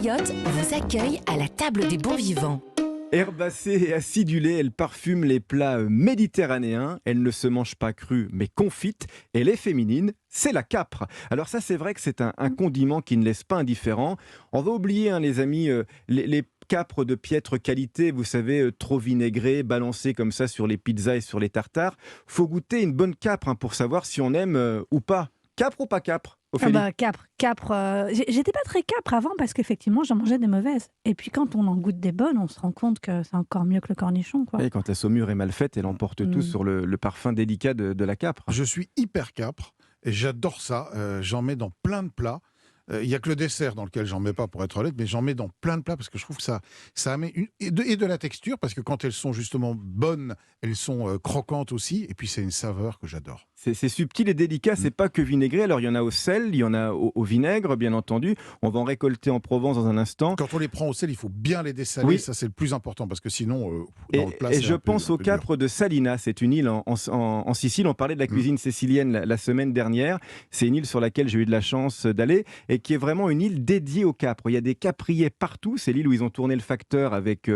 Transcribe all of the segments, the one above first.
Yacht vous accueille à la table des bons vivants. Herbacée et acidulée, elle parfume les plats méditerranéens. Elle ne se mange pas crue, mais confite. Elle est féminine, c'est la capre. Alors ça, c'est vrai que c'est un condiment qui ne laisse pas indifférent. On va oublier, les amis, les capres de piètre qualité, vous savez, trop vinaigrées, balancées comme ça sur les pizzas et sur les tartares. Faut goûter une bonne capre pour savoir si on aime ou pas. Capre ou pas capre, Ophélie? Capre. J'étais pas très capre avant parce qu'effectivement, j'en mangeais des mauvaises. Et puis quand on en goûte des bonnes, on se rend compte que c'est encore mieux que le cornichon, quoi. Et quand la saumure est mal faite, elle emporte tout sur le parfum délicat de la capre. Je suis hyper capre et j'adore ça. J'en mets dans plein de plats. Il n'y a que le dessert dans lequel j'en mets pas, pour être honnête, mais j'en mets dans plein de plats parce que je trouve que ça met et de la texture, parce que quand elles sont justement bonnes, elles sont croquantes aussi, et puis c'est une saveur que j'adore. C'est subtil et délicat, c'est pas que vinaigré. Alors il y en a au sel, il y en a au vinaigre, bien entendu. On va en récolter en Provence dans un instant. Quand on les prend au sel, il faut bien les dessaler, Oui. ça c'est le plus important, parce que sinon, dans le plat, Et c'est je un peu- pense un au peu dur. capre de Salina, c'est une île en Sicile. On parlait de la cuisine sicilienne la semaine dernière. C'est une île sur laquelle j'ai eu de la chance d'aller et qui est vraiment une île dédiée au capre. Il y a des capriers partout. C'est l'île où ils ont tourné Le Facteur avec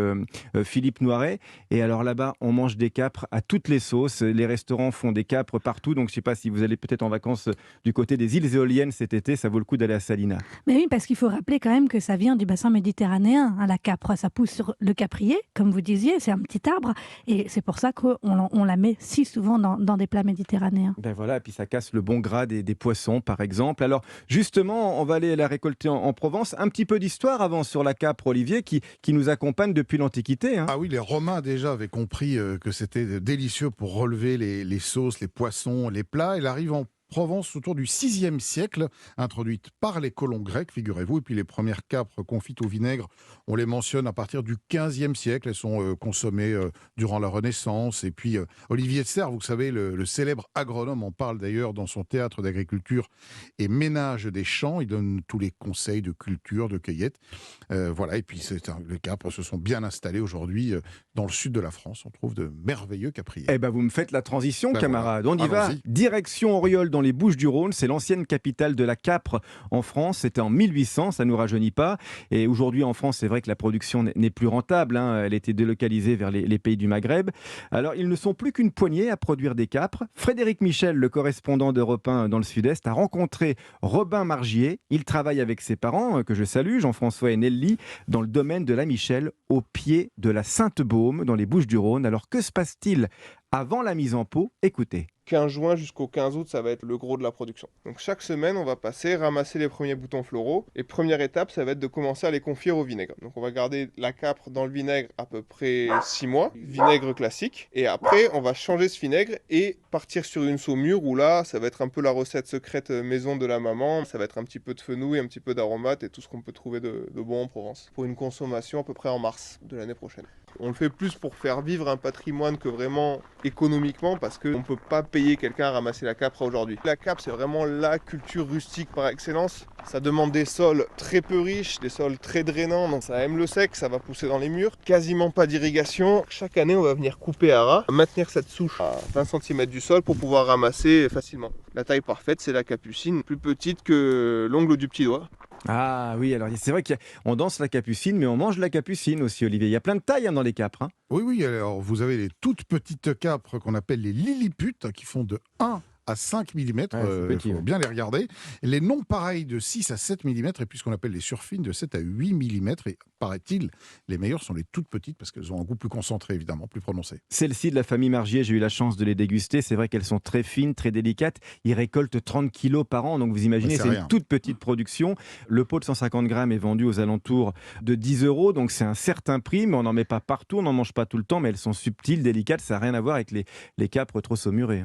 Philippe Noiret. Et alors là-bas, on mange des capres à toutes les sauces. Les restaurants font des capres partout. Donc je ne sais pas si vous allez peut-être en vacances du côté des îles éoliennes cet été, ça vaut le coup d'aller à Salina. Mais oui, parce qu'il faut rappeler quand même que ça vient du bassin méditerranéen. La capre, ça pousse sur le caprier, comme vous disiez, c'est un petit arbre. Et c'est pour ça qu'on la met si souvent dans des plats méditerranéens. Ben voilà, et puis ça casse le bon gras des poissons, par exemple. Alors, justement, on va aller la récolter en Provence. Un petit peu d'histoire avant sur la capre, Olivier, qui nous accompagne depuis l'Antiquité. Ah oui, les Romains déjà avaient compris que c'était délicieux pour relever les sauces, les poissons, les plats. Elle arrive en Provence autour du VIe siècle, introduite par les colons grecs, figurez-vous. Et puis les premières capres confites au vinaigre, on les mentionne à partir du XVe siècle. Elles sont consommées durant la Renaissance. Et puis Olivier de Serres, vous savez, le célèbre agronome, en parle d'ailleurs dans son théâtre d'agriculture et ménage des champs. Il donne tous les conseils de culture, de cueillette. Voilà, et puis les capres se sont bien installés aujourd'hui dans le sud de la France. On trouve de merveilleux capriers. Eh ben, vous me faites la transition, Ben camarade. voilà. On y va. Allons-y. Direction Auriol, dans les Bouches-du-Rhône. C'est l'ancienne capitale de la capre en France. C'était en 1800, ça ne nous rajeunit pas. Et aujourd'hui, en France, c'est vrai que la production n'est plus rentable. Elle était délocalisée vers les pays du Maghreb. Alors, ils ne sont plus qu'une poignée à produire des capres. Frédéric Michel, le correspondant d'Europe 1 dans le Sud-Est, a rencontré Robin Margier. Il travaille avec ses parents, que je salue, Jean-François et Nelly, dans le domaine de la Michel, au pied de la Sainte-Baume, dans les Bouches-du-Rhône. Alors, que se passe-t-il avant la mise en pot? Écoutez. 15 juin jusqu'au 15 août, ça va être le gros de la production. Donc chaque semaine, on va passer, ramasser les premiers boutons floraux. Et première étape, ça va être de commencer à les confire au vinaigre. Donc on va garder la capre dans le vinaigre à peu près 6 mois, vinaigre classique. Et après, on va changer ce vinaigre et partir sur une saumure où là, ça va être un peu la recette secrète maison de la maman. Ça va être un petit peu de fenouil, un petit peu d'aromates et tout ce qu'on peut trouver de bon en Provence. Pour une consommation à peu près en mars de l'année prochaine. On le fait plus pour faire vivre un patrimoine que vraiment économiquement, parce qu'on ne peut pas payer quelqu'un à ramasser la capre aujourd'hui. La capre, c'est vraiment la culture rustique par excellence. Ça demande des sols très peu riches, des sols très drainants, donc ça aime le sec, ça va pousser dans les murs. Quasiment pas d'irrigation. Chaque année, on va venir couper à ras, maintenir cette souche à 20 cm du sol pour pouvoir ramasser facilement. La taille parfaite, c'est la capucine, plus petite que l'ongle du petit doigt. Ah oui, alors c'est vrai qu'on danse la capucine, mais on mange la capucine aussi, Olivier. Il y a plein de tailles dans les capres. Oui, alors vous avez les toutes petites capres qu'on appelle les lilliputes, qui font de 1 à 5 mm, Ouais, c'est petit, faut ouais. bien les regarder. Les non pareils de 6 à 7 mm, et puis ce qu'on appelle les surfines de 7 à 8 mm. Et paraît-il, les meilleures sont les toutes petites parce qu'elles ont un goût plus concentré, évidemment, plus prononcé. Celles-ci de la famille Margier, j'ai eu la chance de les déguster. C'est vrai qu'elles sont très fines, très délicates. Ils récoltent 30 kilos par an, donc vous imaginez, C'est c'est rien. une toute petite production. Le pot de 150 grammes est vendu aux alentours de 10 €, donc c'est un certain prix, mais on n'en met pas partout, on n'en mange pas tout le temps, mais elles sont subtiles, délicates, ça n'a rien à voir avec les capres trop saumurées.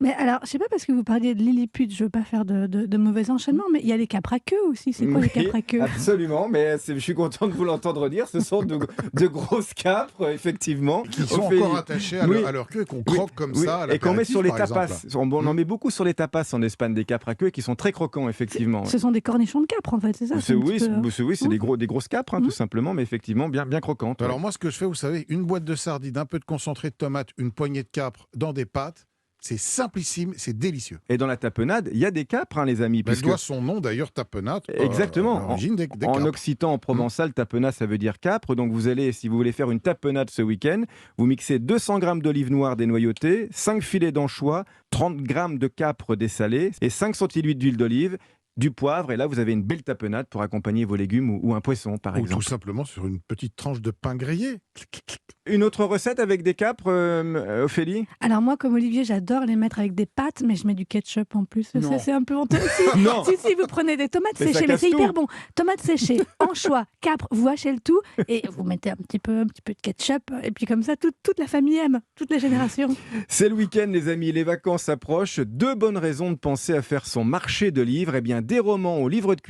Mais alors, je sais pas, parce que vous parliez de lilliput, je veux pas faire de mauvais enchaînements, mais il y a les capres à queue aussi. C'est quoi les capres à queue? Absolument, mais je suis content de vous l'entendre dire. Ce sont de grosses capres, effectivement. Qui sont On fait- encore attachés à, Oui. à leur queue et qu'on croque comme Oui, ça à et qu'on met l'apéritif, sur les par tapas. exemple. On en met beaucoup sur les tapas en Espagne, des capres à queue qui sont très croquants, effectivement. Ce sont des cornichons de capre, en fait, c'est ça? C'est- un Oui, petit peu- c'est des grosses capres, tout simplement, mais effectivement bien croquantes. Alors moi, ce que je fais, vous savez, une boîte de sardines, un peu de concentré de tomate, une poignée de capre dans des pâtes, c'est simplissime, c'est délicieux. Et dans la tapenade, il y a des capres, hein, les amis. Elle doit son nom d'ailleurs, tapenade. Exactement. À l'origine des En capres. occitan, en provençal, tapenade, ça veut dire capre. Donc vous allez, si vous voulez faire une tapenade ce week-end, vous mixez 200 g d'olive noire dénoyautée, 5 filets d'anchois, 30 g de capre dessalé et 5 centilitres d'huile d'olive, du poivre. Et là, vous avez une belle tapenade pour accompagner vos légumes ou un poisson, par Ou exemple. tout simplement sur une petite tranche de pain grillé. Clic, clic, clic. Une autre recette avec des capres, Ophélie? Alors moi, comme Olivier, j'adore les mettre avec des pâtes, mais je mets du ketchup en plus. Non. C'est un peu honteux. Si, Non. si, vous prenez des tomates Mais ça séchées, mais casse c'est hyper tout. bon. Tomates séchées, anchois, capres, vous hachez le tout et vous mettez un petit peu de ketchup. Et puis comme ça, toute la famille aime, toutes les générations. C'est le week-end, les amis, les vacances approchent. 2 bonnes raisons de penser à faire son marché de livres. Eh bien, des romans au livre de